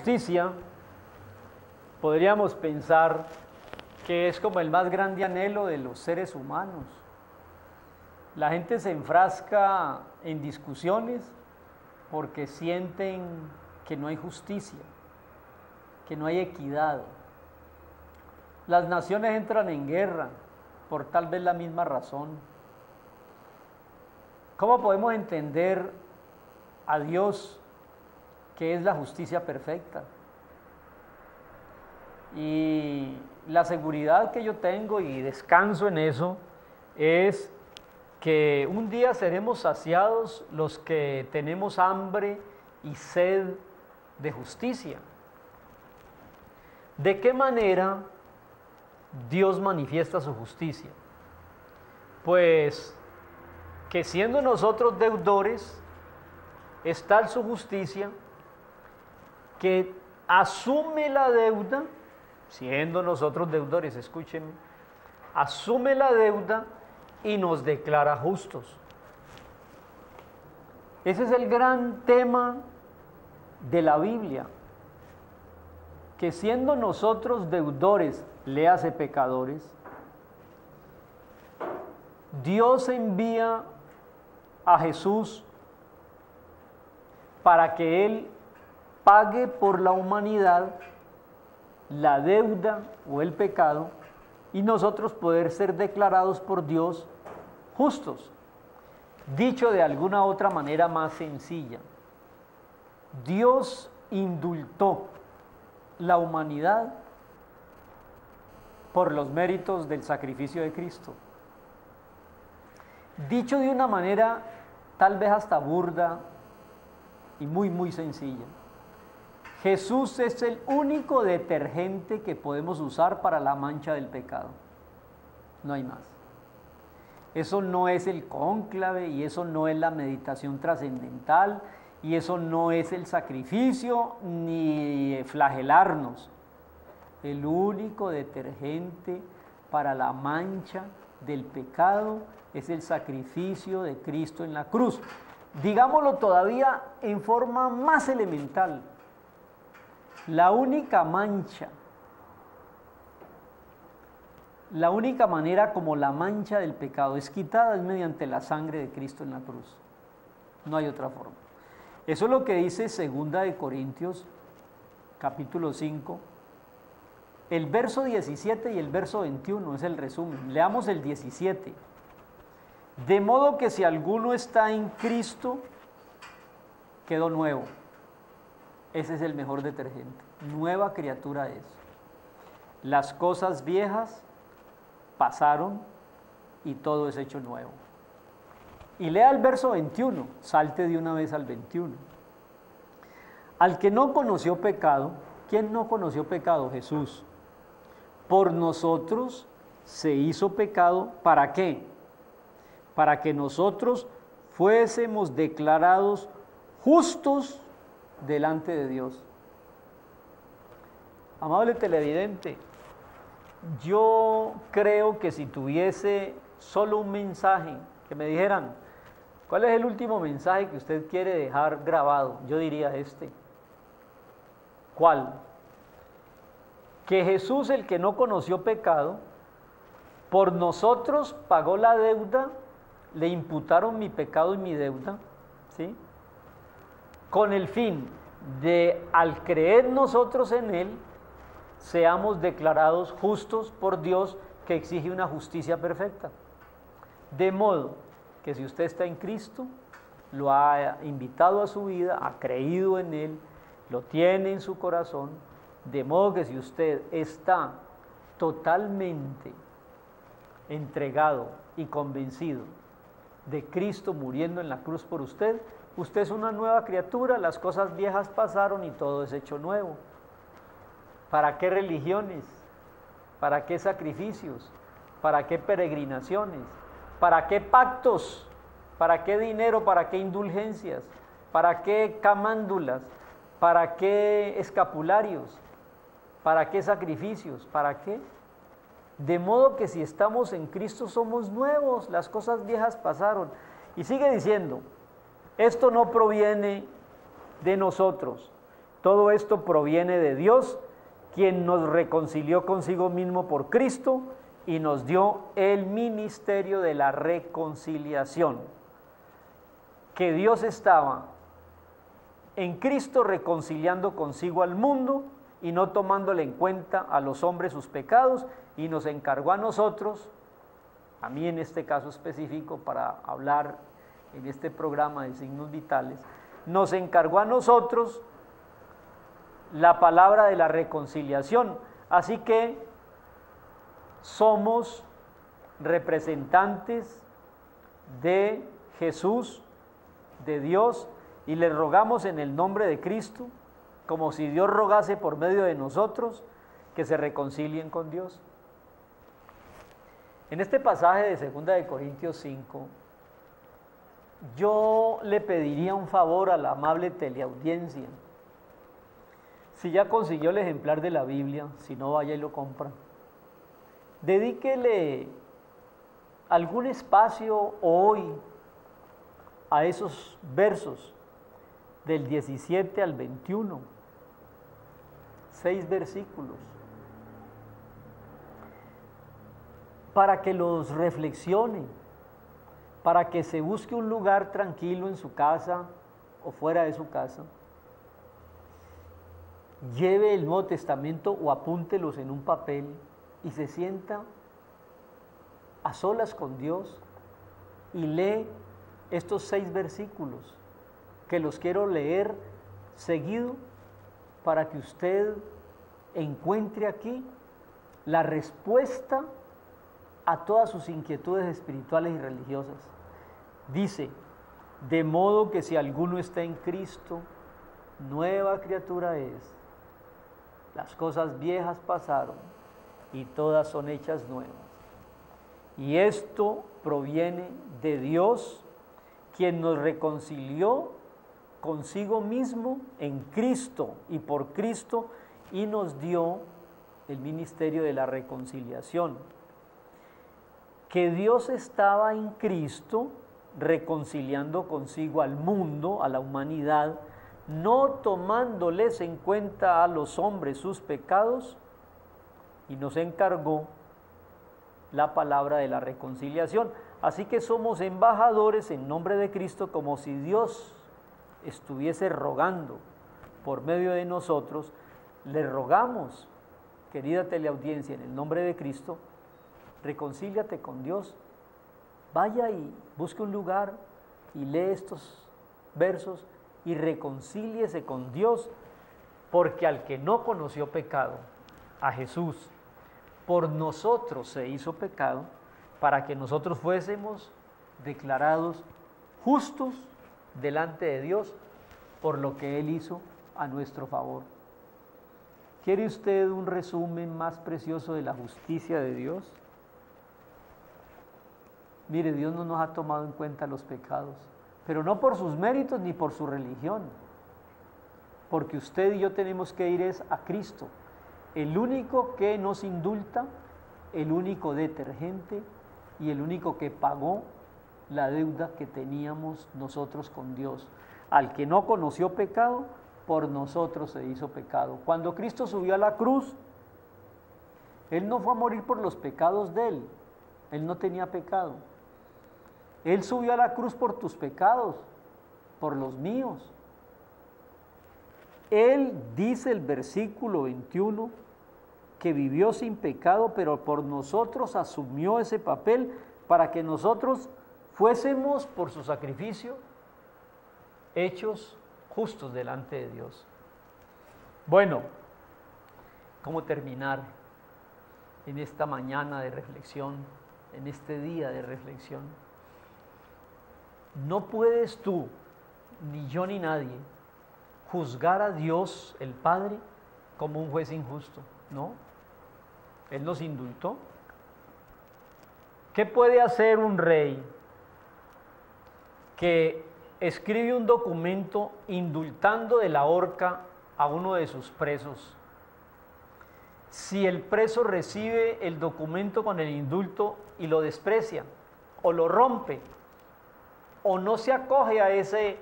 justicia podríamos pensar que es como el más grande anhelo de los seres humanos. La gente se enfrasca en discusiones porque sienten que no hay justicia, que no hay equidad. Las naciones entran en guerra por tal vez la misma razón. ¿Cómo podemos entender a Dios, que es la justicia perfecta? Y la seguridad que yo tengo, y descanso en eso, es que un día seremos saciados los que tenemos hambre y sed de justicia. ¿De qué manera Dios manifiesta su justicia? Pues que siendo nosotros deudores, es tal su justicia que asume la deuda, siendo nosotros deudores, escúchenme, asume la deuda y nos declara justos. Ese es el gran tema de la Biblia, que siendo nosotros deudores, léase pecadores, Dios envía a Jesús para que Él pague por la humanidad la deuda o el pecado y nosotros poder ser declarados por Dios justos. Dicho de alguna otra manera más sencilla, Dios indultó la humanidad por los méritos del sacrificio de Cristo. Dicho de una manera tal vez hasta burda y muy sencilla, Jesús es el único detergente que podemos usar para la mancha del pecado. No hay más. Eso no es el cónclave, y eso no es la meditación trascendental, y eso no es el sacrificio ni flagelarnos. El único detergente para la mancha del pecado es el sacrificio de Cristo en la cruz. Digámoslo todavía en forma más elemental. La única mancha, la única manera como la mancha del pecado es quitada es mediante la sangre de Cristo en la cruz. No hay otra forma. Eso es lo que dice 2 de Corintios, capítulo 5, el verso 17 y el verso 21, es el resumen. Leamos el 17. De modo que si alguno está en Cristo, quedó nuevo. Ese es el mejor detergente. Nueva criatura es. Las cosas viejas pasaron y todo es hecho nuevo. Y lea el verso 21, salte de una vez al 21. Al que no conoció pecado, ¿quién no conoció pecado? Jesús. Por nosotros se hizo pecado, ¿para qué? Para que nosotros fuésemos declarados justos delante de Dios. Amable televidente, yo creo que si tuviese solo un mensaje, que me dijeran, ¿cuál es el último mensaje que usted quiere dejar grabado? Yo diría este. ¿Cuál? Que Jesús, el que no conoció pecado, por nosotros pagó la deuda, le imputaron mi pecado y mi deuda, ¿sí? Con el fin de, al creer nosotros en Él, seamos declarados justos por Dios, que exige una justicia perfecta. De modo que si usted está en Cristo, lo ha invitado a su vida, ha creído en Él, lo tiene en su corazón, de modo que si usted está totalmente entregado y convencido de Cristo muriendo en la cruz por usted, usted es una nueva criatura, las cosas viejas pasaron y todo es hecho nuevo. ¿Para qué religiones? ¿Para qué sacrificios? ¿Para qué peregrinaciones? ¿Para qué pactos? ¿Para qué dinero? ¿Para qué indulgencias? ¿Para qué camándulas? ¿Para qué escapularios? ¿Para qué sacrificios? ¿Para qué? De modo que si estamos en Cristo somos nuevos, las cosas viejas pasaron. Y sigue diciendo, esto no proviene de nosotros, Todo esto proviene de Dios, quien nos reconcilió consigo mismo por Cristo y nos dio el ministerio de la reconciliación. Que Dios estaba en Cristo reconciliando consigo al mundo y no tomándole en cuenta a los hombres sus pecados, y nos encargó a nosotros, a mí en este caso específico para hablar en este programa de Signos Vitales, nos encargó a nosotros la palabra de la reconciliación. Así que somos representantes de Jesús, de Dios, y le rogamos en el nombre de Cristo, como si Dios rogase por medio de nosotros, que se reconcilien con Dios. En este pasaje de 2 de Corintios 5, yo le pediría un favor a la amable teleaudiencia. Si ya consiguió el ejemplar de la Biblia, si no, vaya y lo compra. Dedíquele algún espacio hoy a esos versos del 17 al 21, 6 versículos, para que los reflexione, para que se busque un lugar tranquilo en su casa o fuera de su casa, lleve el Nuevo Testamento o apúntelos en un papel y se sienta a solas con Dios y lee estos 6 versículos, que los quiero leer seguido para que usted encuentre aquí la respuesta a todas sus inquietudes espirituales y religiosas. Dice: de modo que si alguno está en Cristo, nueva criatura es. Las cosas viejas pasaron y todas son hechas nuevas. Y esto proviene de Dios, quien nos reconcilió consigo mismo en Cristo y por Cristo, y nos dio el ministerio de la reconciliación. Que Dios estaba en Cristo reconciliando consigo al mundo, a la humanidad, no tomándoles en cuenta a los hombres sus pecados, y nos encargó la palabra de la reconciliación. Así que somos embajadores en nombre de Cristo, como si Dios estuviese rogando por medio de nosotros. Le rogamos, querida teleaudiencia, en el nombre de Cristo, reconcíliate con Dios. Vaya y busque un lugar y lee estos versos y reconcíliese con Dios, porque al que no conoció pecado, a Jesús, por nosotros se hizo pecado, para que nosotros fuésemos declarados justos delante de Dios por lo que Él hizo a nuestro favor. ¿Quiere usted un resumen más precioso de la justicia de Dios? Mire, Dios no nos ha tomado en cuenta los pecados, pero no por sus méritos ni por su religión, porque usted y yo tenemos que ir es a Cristo, el único que nos indulta, el único detergente y el único que pagó la deuda que teníamos nosotros con Dios. Al que no conoció pecado, por nosotros se hizo pecado. Cuando Cristo subió a la cruz, Él no fue a morir por los pecados de Él no tenía pecado. Él subió a la cruz por tus pecados, por los míos. Él, dice el versículo 21, que vivió sin pecado, pero por nosotros asumió ese papel para que nosotros fuésemos, por su sacrificio, hechos justos delante de Dios. Bueno, ¿cómo terminar en esta mañana de reflexión, en este día de reflexión? No puedes tú, ni yo ni nadie, juzgar a Dios, el Padre, como un juez injusto, ¿no? Él nos indultó. ¿Qué puede hacer un rey que escribe un documento indultando de la horca a uno de sus presos? Si el preso recibe el documento con el indulto y lo desprecia, o lo rompe, o no se acoge a ese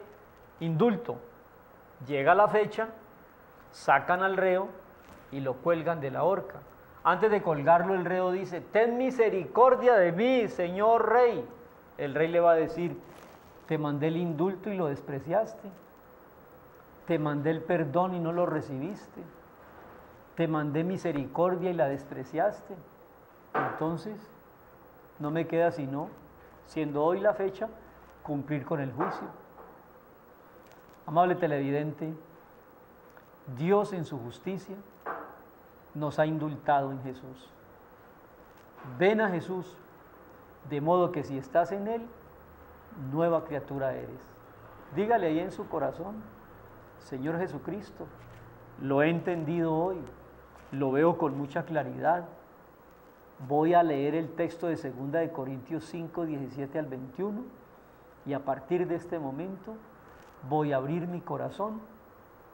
indulto, llega la fecha sacan al reo y lo cuelgan de la horca. Antes de colgarlo, el reo dice: ten misericordia de mí, señor rey. El rey le va a decir: te mandé el indulto y lo despreciaste. Te mandé el perdón y no lo recibiste. Te mandé misericordia y la despreciaste. Entonces, no me queda sino, siendo hoy la fecha, cumplir con el juicio. Amable televidente, Dios en su justicia nos ha indultado en Jesús. Ven a Jesús, de modo que si estás en Él, nueva criatura eres. Dígale ahí en su corazón: Señor Jesucristo, lo he entendido hoy, lo veo con mucha claridad. Voy a leer el texto de 2 Corintios 5, 17 al 21, y a partir de este momento voy a abrir mi corazón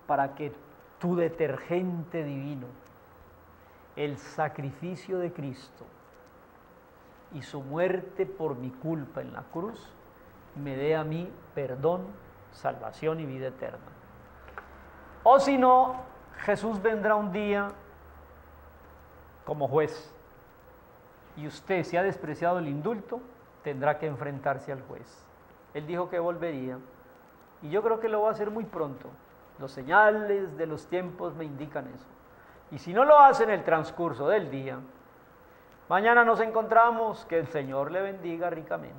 para que tu detergente divino, el sacrificio de Cristo y su muerte por mi culpa en la cruz, me dé a mí perdón, salvación y vida eterna. O si no, Jesús vendrá un día como juez, y usted, si ha despreciado el indulto, tendrá que enfrentarse al juez. Él dijo que volvería, y yo creo que lo va a hacer muy pronto. Los señales de los tiempos me indican eso. Y si no lo hace en el transcurso del día, mañana nos encontramos. Que el Señor le bendiga ricamente.